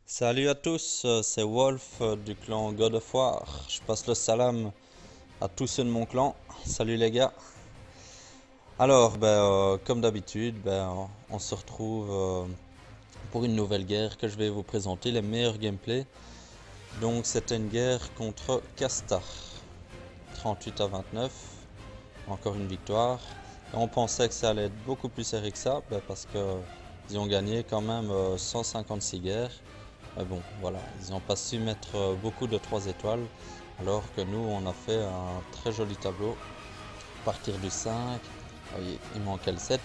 Salut à tous, c'est Wolf du clan God of War. Je passe le salam à tous ceux de mon clan. Salut les gars. Alors, comme d'habitude, on se retrouve pour une nouvelle guerre que je vais vous présenter, les meilleurs gameplays. Donc, c'était une guerre contre Castar. 38 à 29, encore une victoire. Et on pensait que ça allait être beaucoup plus serré que ça, parce que ils ont gagné quand même 156 guerres. Mais bon, voilà, ils n'ont pas su mettre beaucoup de 3 étoiles, alors que nous, on a fait un très joli tableau. À partir du 5, il manquait le 7,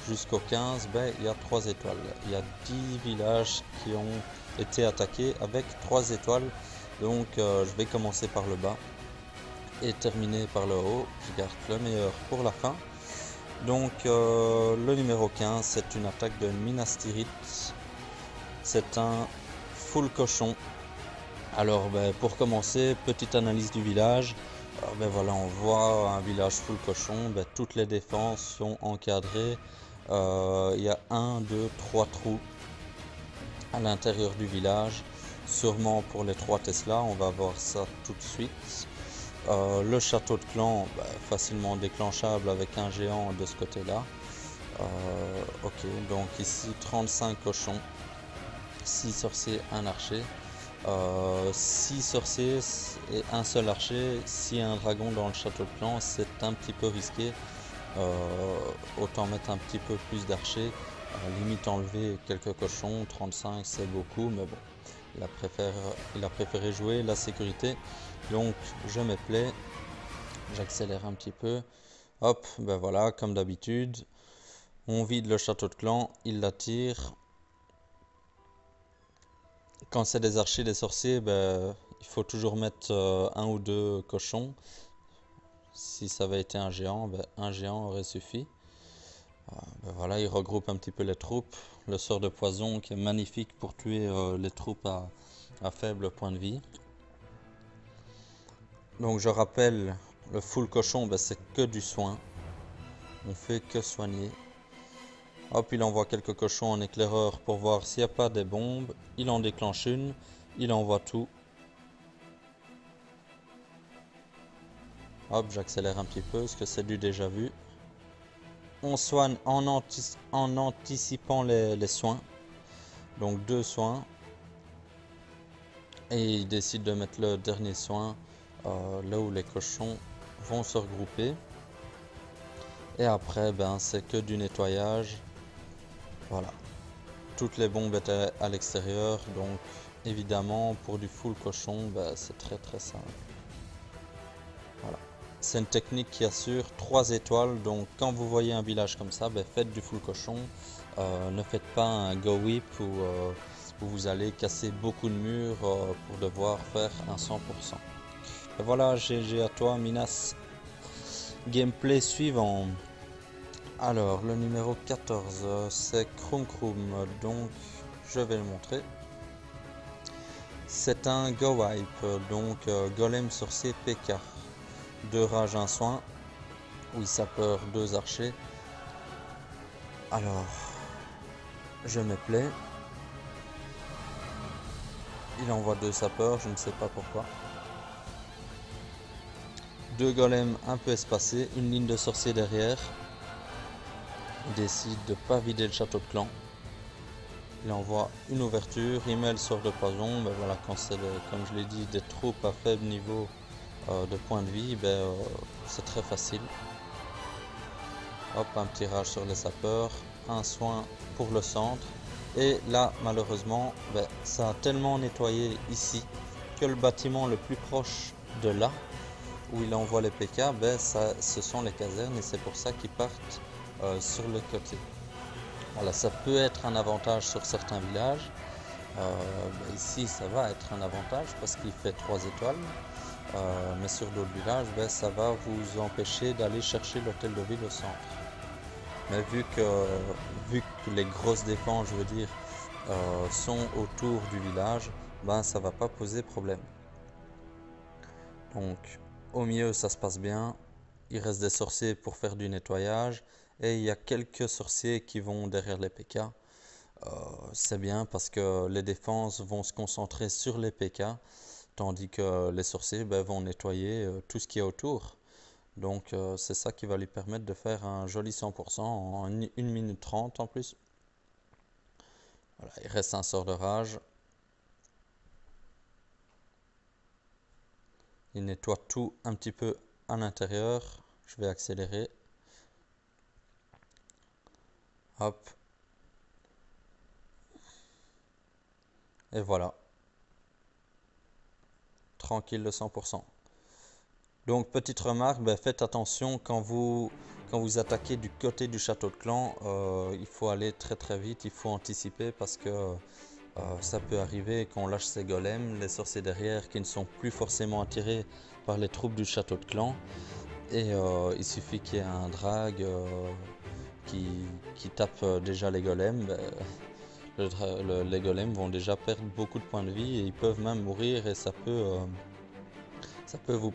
jusqu'au 15, il y a 3 étoiles. Il y a 10 villages qui ont été attaqués avec 3 étoiles. Donc, je vais commencer par le bas et terminer par le haut. Je garde le meilleur pour la fin. Donc, le numéro 15, c'est une attaque de Minas Tirith. C'est un full cochon. Alors pour commencer, petite analyse du village. Voilà, on voit un village full cochon, toutes les défenses sont encadrées. Il y a 1, 2, 3 trous à l'intérieur du village, sûrement pour les 3 Tesla, on va voir ça tout de suite. Le château de clan, facilement déclenchable avec un géant de ce côté-là. Ok, donc ici 35 cochons, 6 sorciers, 1 archer. 6 sorciers et un seul archer. Si un dragon dans le château de clan, c'est un petit peu risqué. Autant mettre un petit peu plus d'archers. Limite enlever quelques cochons. 35 c'est beaucoup, mais bon, il a préféré jouer la sécurité. Donc je me plais. J'accélère un petit peu. Hop, voilà, comme d'habitude. On vide le château de clan, il l'attire. Quand c'est des archers, des sorciers, il faut toujours mettre un ou deux cochons. Si ça avait été un géant aurait suffi. Voilà, il regroupe un petit peu les troupes. Le sort de poison qui est magnifique pour tuer les troupes à faible point de vie. Donc je rappelle, le full cochon, c'est que du soin. On fait que soigner. Hop, il envoie quelques cochons en éclaireur pour voir s'il n'y a pas des bombes. Il en déclenche une. Il envoie tout. Hop, j'accélère un petit peu parce que c'est du déjà vu. On soigne en anticipant les soins. Donc 2 soins. Et il décide de mettre le dernier soin là où les cochons vont se regrouper. Et après, c'est que du nettoyage. Voilà. Toutes les bombes étaient à l'extérieur. Donc évidemment, pour du full cochon, c'est très très simple. Voilà. C'est une technique qui assure 3 étoiles. Donc quand vous voyez un village comme ça, faites du full cochon. Ne faites pas un go whip où vous allez casser beaucoup de murs pour devoir faire un 100%. Et voilà, GG à toi Minas. Gameplay suivant. Alors le numéro 14 c'est Krum Krum, donc je vais le montrer. C'est un go wipe, donc golem sorcier PK. 2 rages, 1 soin. Oui, sapeur, 2 archers. Alors, je me plais. Il envoie 2 sapeurs, je ne sais pas pourquoi. 2 golems un peu espacés, une ligne de sorciers derrière. Il décide de ne pas vider le château de clan. Il envoie une ouverture, il met le sort de poison. Voilà, quand c'est, comme je l'ai dit, des troupes à faible niveau de points de vie, c'est très facile. Hop, un petit rage sur les sapeurs, un soin pour le centre. Et là, malheureusement, ça a tellement nettoyé ici que le bâtiment le plus proche de là, où il envoie les PK, ce sont les casernes et c'est pour ça qu'ils partent sur le côté. Voilà, ça peut être un avantage sur certains villages. Ici, ça va être un avantage parce qu'il fait 3 étoiles. Mais sur d'autres villages, ça va vous empêcher d'aller chercher l'hôtel de ville au centre. Mais vu que les grosses défenses, je veux dire, sont autour du village, ça va pas poser problème. Donc au milieu ça se passe bien, il reste des sorciers pour faire du nettoyage et il y a quelques sorciers qui vont derrière les PK. C'est bien parce que les défenses vont se concentrer sur les PK, tandis que les sorciers ben, vont nettoyer tout ce qui est autour. Donc c'est ça qui va lui permettre de faire un joli 100% en 1 minute 30 en plus. Voilà, il reste un sort de rage. Il nettoie tout un petit peu à l'intérieur. Je vais accélérer. Hop. Et voilà. Tranquille de 100%. Donc petite remarque, ben, faites attention quand vous attaquez du côté du château de clan, il faut aller très très vite, il faut anticiper parce que ça peut arriver qu'on lâche ses golems, les sorciers derrière qui ne sont plus forcément attirés par les troupes du château de clan. Et il suffit qu'il y ait un drag qui tape déjà les golems, ben, les golems vont déjà perdre beaucoup de points de vie et ils peuvent même mourir et ça peut vous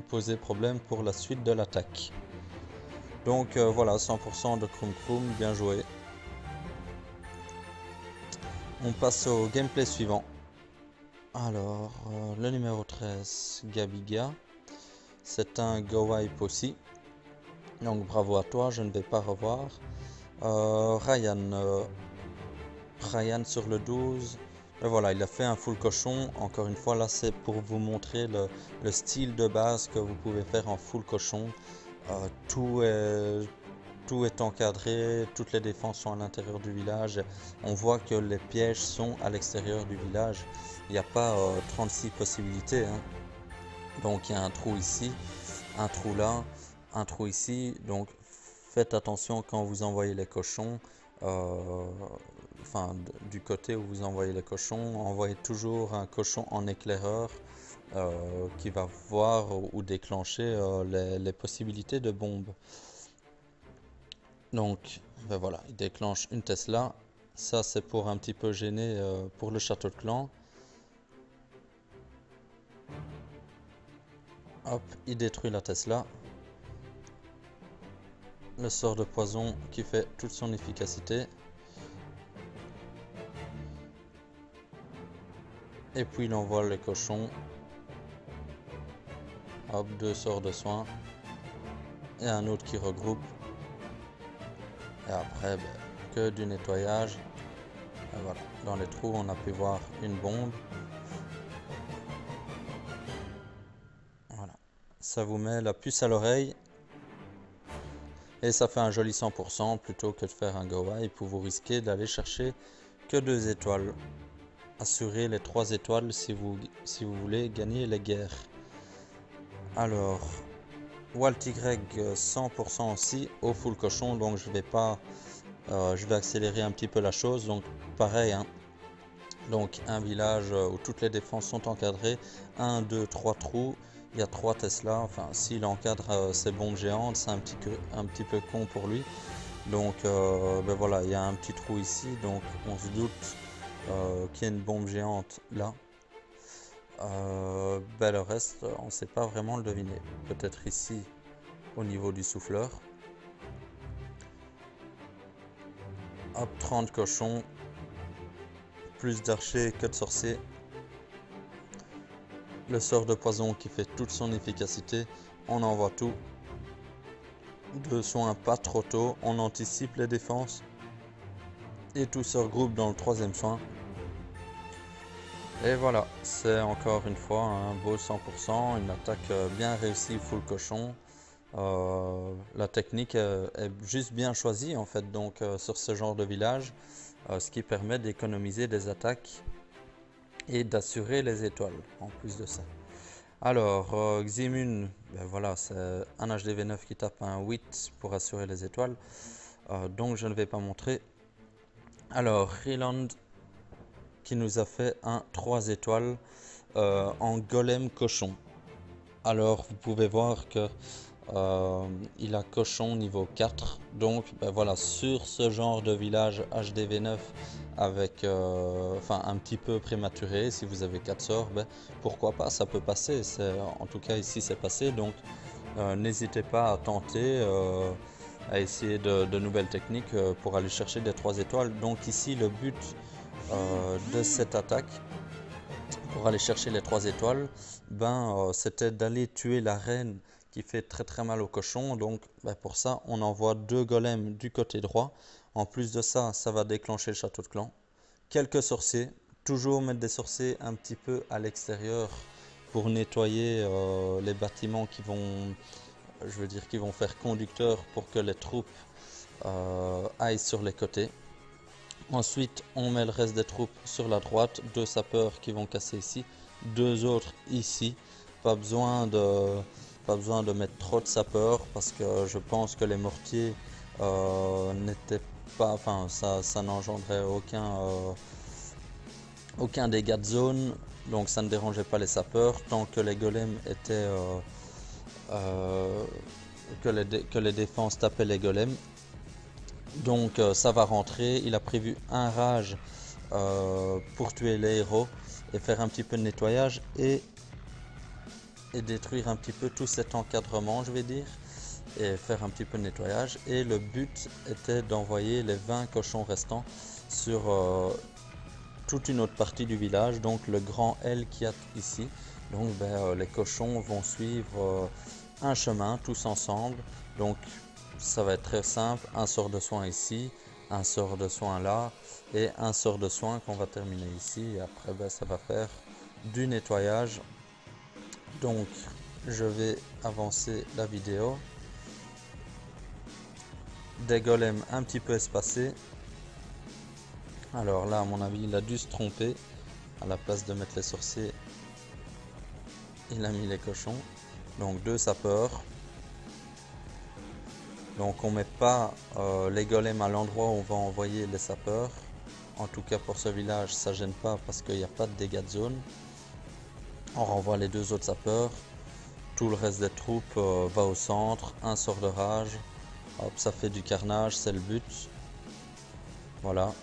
poser problème pour la suite de l'attaque. Donc voilà, 100% de Krum Krum, bien joué. On passe au gameplay suivant. Alors, le numéro 13, Gabiga. C'est un Go Wipe aussi. Donc bravo à toi, je ne vais pas revoir. Ryan sur le 12. Et voilà, il a fait un full cochon. Encore une fois, là c'est pour vous montrer le style de base que vous pouvez faire en full cochon. Tout est encadré, toutes les défenses sont à l'intérieur du village. On voit que les pièges sont à l'extérieur du village. Il n'y a pas 36 possibilités, hein. Donc il y a un trou ici, un trou là, un trou ici. Donc faites attention quand vous envoyez les cochons. Enfin, du côté où vous envoyez les cochons, envoyez toujours un cochon en éclaireur qui va voir ou déclencher les possibilités de bombes. Donc ben voilà, il déclenche une Tesla. Ça c'est pour un petit peu gêner pour le château de clan. Hop, il détruit la Tesla. Le sort de poison qui fait toute son efficacité. Et puis il envoie les cochons. Hop, 2 sorts de soin. Et un autre qui regroupe. Et après, ben, que du nettoyage. Et voilà, dans les trous, on a pu voir une bombe. Voilà, ça vous met la puce à l'oreille. Et ça fait un joli 100% plutôt que de faire un go wipe où vous risquez d'aller chercher que 2 étoiles. Assurez les 3 étoiles si vous voulez gagner les guerres. Alors, Walt Y 100% aussi au full cochon, donc je vais accélérer un petit peu la chose. Donc pareil, hein. Donc un village où toutes les défenses sont encadrées, 1, 2, 3 trous, il y a 3 Tesla. Enfin s'il encadre ces bombes géantes, c'est un petit peu con pour lui. Donc ben voilà, il y a un petit trou ici, donc on se doute qu'il y a une bombe géante là. Ben le reste on ne sait pas vraiment le deviner. Peut-être ici au niveau du souffleur. Hop, 30 cochons, plus d'archers que de sorciers. Le sort de poison qui fait toute son efficacité. On envoie tout. 2 soins pas trop tôt. On anticipe les défenses. Et tout se regroupe dans le 3e soin. Et voilà, c'est encore une fois un beau 100%. Une attaque bien réussie, full cochon. La technique est juste bien choisie en fait, donc sur ce genre de village, ce qui permet d'économiser des attaques et d'assurer les étoiles en plus de ça. Alors Ximun, ben voilà, c'est un HDV9 qui tape un 8 pour assurer les étoiles, donc je ne vais pas montrer. Alors Reland qui nous a fait un 3 étoiles en golem cochon. Alors vous pouvez voir que il a cochon niveau 4, donc ben voilà, sur ce genre de village HDV9 avec enfin un petit peu prématuré, si vous avez 4 sorts, ben, pourquoi pas, ça peut passer. En tout cas ici c'est passé, donc n'hésitez pas à tenter à essayer de nouvelles techniques pour aller chercher des 3 étoiles. Donc ici le but de cette attaque pour aller chercher les 3 étoiles, c'était d'aller tuer la reine qui fait très très mal au cochon. Donc pour ça on envoie 2 golems du côté droit. En plus de ça, ça va déclencher le château de clan. Quelques sorciers, toujours mettre des sorciers un petit peu à l'extérieur pour nettoyer les bâtiments qui vont, je veux dire, qui vont faire conducteur pour que les troupes aillent sur les côtés. Ensuite, on met le reste des troupes sur la droite, 2 sapeurs qui vont casser ici, 2 autres ici. Pas besoin de mettre trop de sapeurs parce que je pense que les mortiers n'étaient pas, enfin ça n'engendrait aucun dégât de zone, donc ça ne dérangeait pas les sapeurs tant que les golems étaient que les défenses tapaient les golems. Donc ça va rentrer. Il a prévu un rage pour tuer les héros et faire un petit peu de nettoyage et détruire un petit peu tout cet encadrement, je vais dire, et faire un petit peu de nettoyage. Et le but était d'envoyer les 20 cochons restants sur toute une autre partie du village, donc le grand L qu'il y a ici. Donc les cochons vont suivre un chemin tous ensemble. Donc ça va être très simple, un sort de soin ici, un sort de soin là et un sort de soin qu'on va terminer ici. Et après ça va faire du nettoyage. Donc je vais avancer la vidéo. Des golems un petit peu espacés. Alors là à mon avis il a dû se tromper. À la place de mettre les sorciers, il a mis les cochons. Donc 2 sapeurs. Donc on met pas les golems à l'endroit où on va envoyer les sapeurs. En tout cas pour ce village ça gêne pas parce qu'il n'y a pas de dégâts de zone. On renvoie les 2 autres sapeurs. Tout le reste des troupes va au centre. Un sort de rage. Hop, ça fait du carnage, c'est le but. Voilà.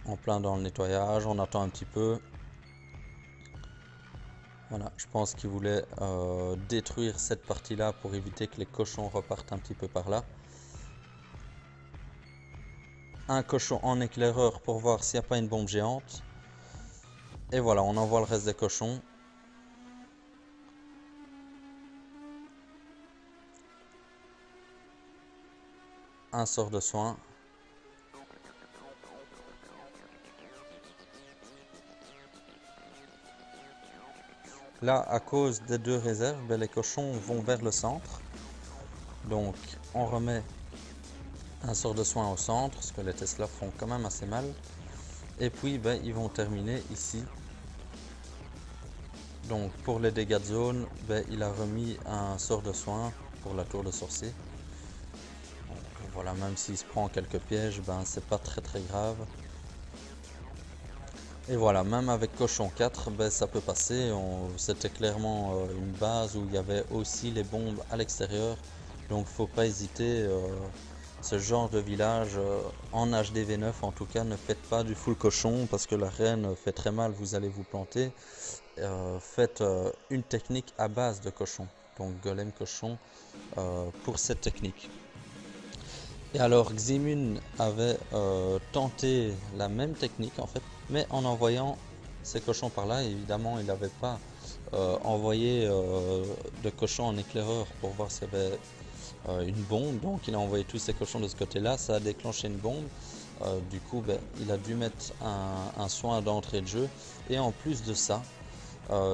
En plein dans le nettoyage, on attend un petit peu. Voilà, je pense qu'il voulait détruire cette partie-là pour éviter que les cochons repartent un petit peu par là. Un cochon en éclaireur pour voir s'il n'y a pas une bombe géante. Et voilà, on envoie le reste des cochons. Un sort de soin. Là, à cause des 2 réserves, les cochons vont vers le centre. Donc, on remet un sort de soin au centre, parce que les Tesla font quand même assez mal. Et puis, ils vont terminer ici. Donc, pour les dégâts de zone, il a remis un sort de soin pour la tour de sorcier. Donc, voilà, même s'il se prend quelques pièges, c'est pas très très grave. Et voilà, même avec cochon 4, ça peut passer. C'était clairement une base où il y avait aussi les bombes à l'extérieur. Donc faut pas hésiter. Ce genre de village en HDV9 en tout cas, ne faites pas du full cochon parce que la reine fait très mal, vous allez vous planter. Faites une technique à base de cochon. Donc golem cochon pour cette technique. Et alors Ximun avait tenté la même technique en fait, mais en envoyant ses cochons par là. Évidemment il n'avait pas envoyé de cochons en éclaireur pour voir s'il y avait une bombe. Donc il a envoyé tous ses cochons de ce côté là, ça a déclenché une bombe. Du coup il a dû mettre un soin d'entrée de jeu. Et en plus de ça,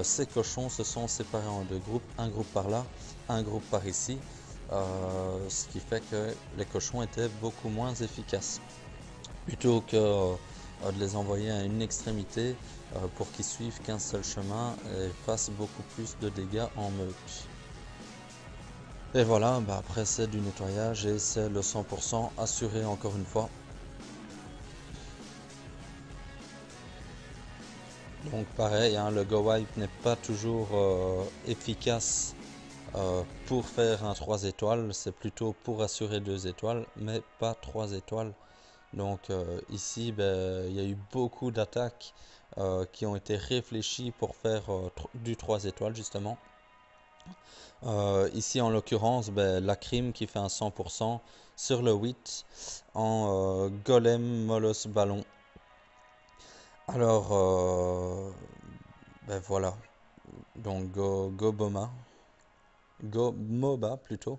ces cochons se sont séparés en 2 groupes, un groupe par là, un groupe par ici. Ce qui fait que les cochons étaient beaucoup moins efficaces. Plutôt que de les envoyer à une extrémité pour qu'ils suivent qu'un seul chemin et fassent beaucoup plus de dégâts en meute. Et voilà, après c'est du nettoyage et c'est le 100% assuré encore une fois. Donc pareil, le go wipe n'est pas toujours efficace pour faire un 3 étoiles, c'est plutôt pour assurer 2 étoiles, mais pas 3 étoiles. Donc ici, il y a eu beaucoup d'attaques qui ont été réfléchies pour faire du 3 étoiles justement. Ici en l'occurrence, ben, la crime qui fait un 100% sur le 8 en golem molosse ballon. Alors, ben voilà, donc Gomoba plutôt,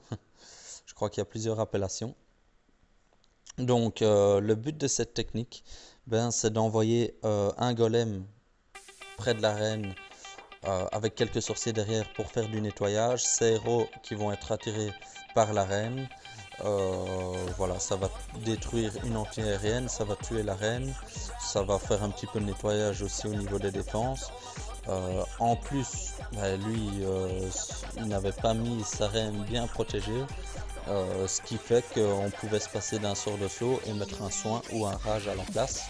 je crois qu'il y a plusieurs appellations. Donc le but de cette technique, ben, c'est d'envoyer un golem près de l'arène avec quelques sorciers derrière pour faire du nettoyage. Ces héros qui vont être attirés par l'arène. Voilà, ça va détruire une anti-aérienne, ça va tuer la reine, ça va faire un petit peu de nettoyage aussi au niveau des défenses. En plus, bah, lui, il n'avait pas mis sa reine bien protégée, ce qui fait qu'on pouvait se passer d'un sort de saut et mettre un soin ou un rage à la place.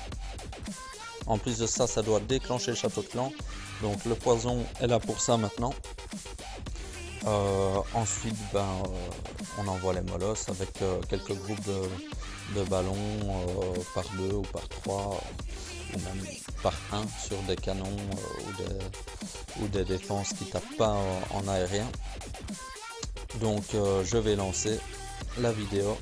En plus de ça, ça doit déclencher le château de clan, donc le poison est là pour ça maintenant. Ensuite, ben, on envoie les molosses avec quelques groupes de ballons par deux ou par trois, ou même par un sur des canons ou des défenses qui tapent pas en aérien. Donc je vais lancer la vidéo.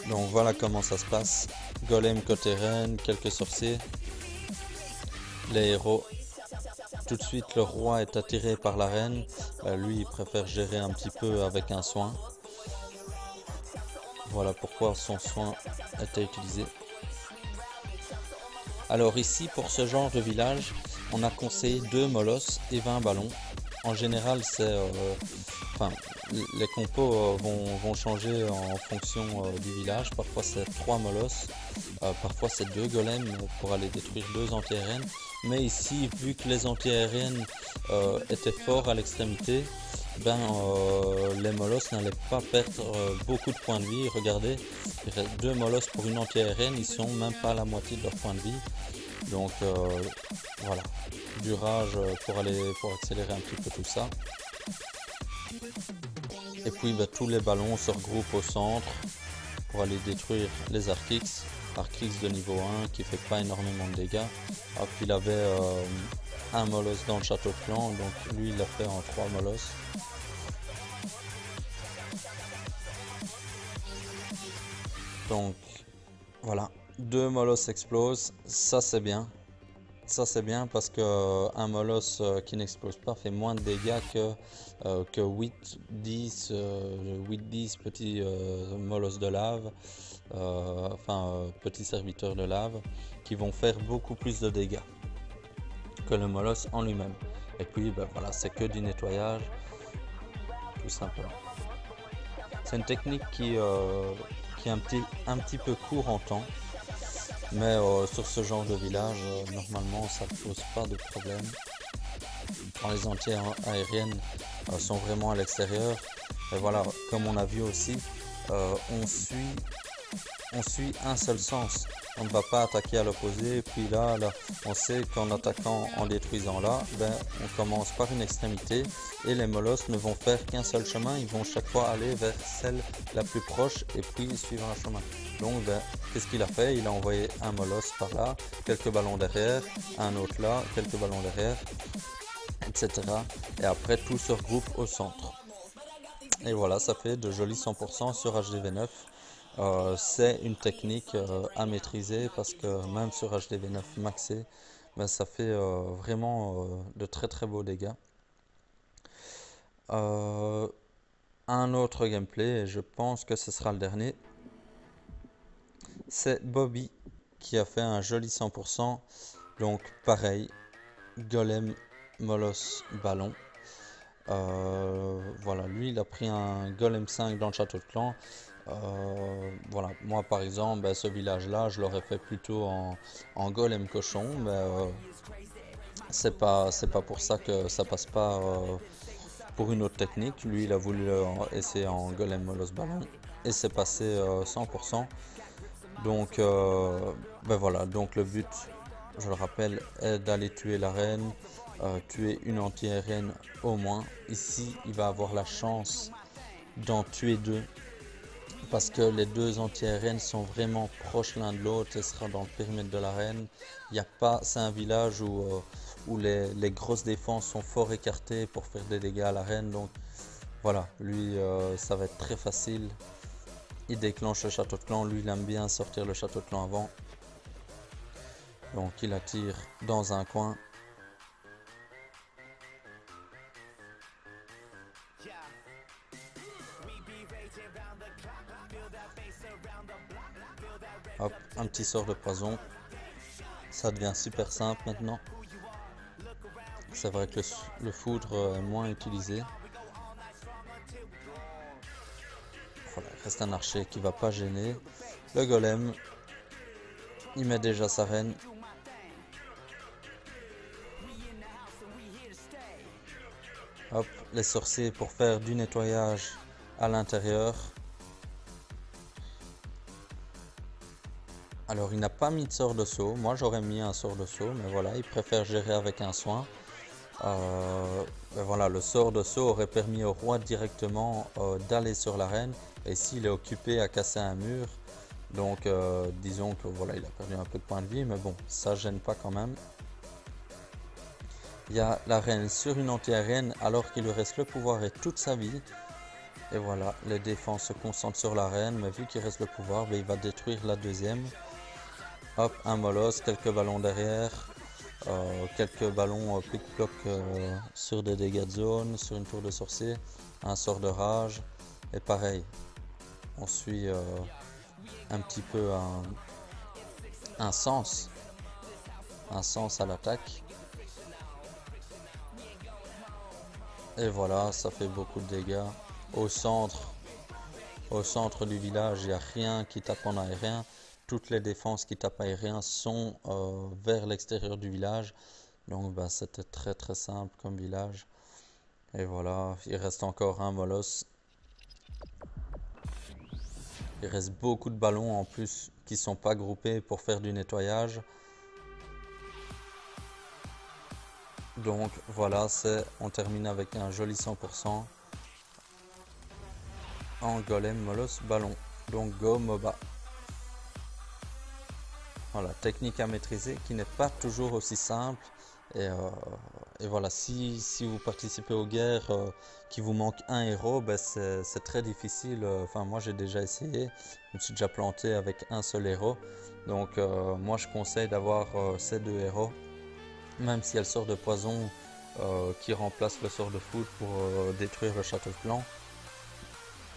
Donc voilà comment ça se passe. Golem côté reine, quelques sorciers, les héros. Tout de suite le roi est attiré par la reine. Lui il préfère gérer un petit peu avec un soin. Voilà pourquoi son soin était utilisé. Alors ici pour ce genre de village, on a conseillé 2 molosses et 20 ballons. En général c'est enfin les compos vont changer en fonction du village. Parfois c'est 3 molosses, parfois c'est 2 golems pour aller détruire 2 anti-aériennes. Mais ici, vu que les anti-aériennes étaient forts à l'extrémité, ben les molosses n'allaient pas perdre beaucoup de points de vie. Regardez, 2 molosses pour une anti-aérienne, ils sont même pas à la moitié de leur point de vie. Donc voilà, du rage pour accélérer un petit peu tout ça. Et puis ben, tous les ballons se regroupent au centre pour aller détruire les Archix. Archix de niveau 1 qui fait pas énormément de dégâts. Hop, il avait un molosse dans le château de clan, donc lui il l'a fait en 3 molosses. Donc voilà, 2 molosses explosent, ça c'est bien. Ça c'est bien parce que un molosse qui n'explose pas fait moins de dégâts que 8-10 petits molosses de lave, petits serviteurs de lave qui vont faire beaucoup plus de dégâts que le molosse en lui-même. Et puis ben, voilà, c'est que du nettoyage tout simplement. C'est une technique qui est un petit peu court en temps. Mais sur ce genre de village, normalement ça ne pose pas de problème. Quand les anti-aériennes sont vraiment à l'extérieur, et voilà, comme on a vu aussi, on suit un seul sens. On ne va pas attaquer à l'opposé, puis là, on sait qu'en attaquant, en détruisant là, ben, on commence par une extrémité et les molosses ne vont faire qu'un seul chemin, ils vont chaque fois aller vers celle la plus proche et puis suivre un chemin. Donc ben, qu'est-ce qu'il a fait? Il a envoyé un molosse par là, quelques ballons derrière, un autre là, quelques ballons derrière, etc. Et après tout se regroupe au centre. Et voilà, ça fait de jolis 100% sur HDV9. C'est une technique à maîtriser parce que même sur HDV9 maxé, ben, ça fait vraiment de très très beaux dégâts. Un autre gameplay, et je pense que ce sera le dernier, c'est Bobby qui a fait un joli 100%. Donc pareil, golem, molosse, ballon. Voilà, lui il a pris un golem 5 dans le château de clan. Voilà, moi par exemple, ben, ce village là je l'aurais fait plutôt en golem cochon, mais c'est pas pour ça que ça passe pas pour une autre technique. Lui il a voulu essayer en golem molosse ballon et c'est passé 100%. Donc ben voilà, donc le but, je le rappelle, est d'aller tuer la reine, tuer une anti-aérienne au moins. Ici il va avoir la chance d'en tuer 2. parce que les deux anti-aériennes sont vraiment proches l'un de l'autre et sera dans le périmètre de l'arène. Il n'y a pas, c'est un village où les grosses défenses sont fort écartées pour faire des dégâts à l'arène, donc voilà, lui ça va être très facile. Il déclenche le château de clan, lui il aime bien sortir le château de clan avant. Donc il attire dans un coin. Hop, un petit sort de poison. Ça devient super simple maintenant. C'est vrai que le foudre est moins utilisé. Voilà, il reste un archer qui va pas gêner. Le golem, il met déjà sa reine. Hop, les sorciers pour faire du nettoyage à l'intérieur. Alors il n'a pas mis de sort de saut, moi j'aurais mis un sort de saut, mais voilà, il préfère gérer avec un soin. Voilà, le sort de saut aurait permis au roi directement d'aller sur l'arène, et ici il est occupé à casser un mur, donc disons que voilà, il a perdu un peu de points de vie, mais bon, ça gêne pas quand même. Il y a la reine sur une anti-arène alors qu'il lui reste le pouvoir et toute sa vie. Et voilà, les défenses se concentrent sur la reine, mais vu qu'il reste le pouvoir, il va détruire la deuxième. Hop, un molosse, quelques ballons derrière, quelques ballons pick-block sur des dégâts de zone, sur une tour de sorcier, un sort de rage, et pareil, on suit un petit peu un sens à l'attaque. Et voilà, ça fait beaucoup de dégâts. Au centre du village, il n'y a rien qui tape en aérien. Toutes les défenses qui tapent aérien sont vers l'extérieur du village. Donc c'était très très simple comme village. Et voilà, il reste encore un molosse. Il reste beaucoup de ballons en plus qui ne sont pas groupés pour faire du nettoyage. Donc voilà, on termine avec un joli 100% en golem, molosse, ballon. Donc go MOBA. Voilà, technique à maîtriser qui n'est pas toujours aussi simple. Et voilà, si vous participez aux guerres, qu'il vous manque un héros, c'est très difficile. Enfin, moi j'ai déjà essayé, je me suis déjà planté avec un seul héros. Donc moi je conseille d'avoir ces deux héros. Même si elle sort de poison qui remplace le sort de foudre pour détruire le château de clan,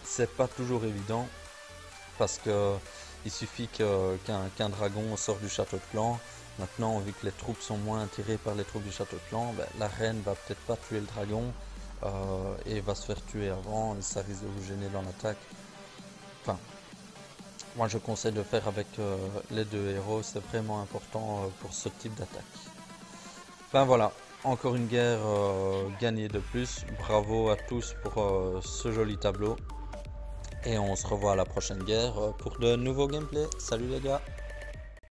c'est pas toujours évident parce que il suffit qu'un dragon sorte du château de clan. Maintenant, vu que les troupes sont moins attirées par les troupes du château de clan, la reine va peut-être pas tuer le dragon et va se faire tuer avant, et ça risque de vous gêner dans l'attaque. Enfin, moi je conseille de faire avec les deux héros, c'est vraiment important pour ce type d'attaque. Ben voilà, encore une guerre gagnée de plus. Bravo à tous pour ce joli tableau. Et on se revoit à la prochaine guerre pour de nouveaux gameplays. Salut les gars!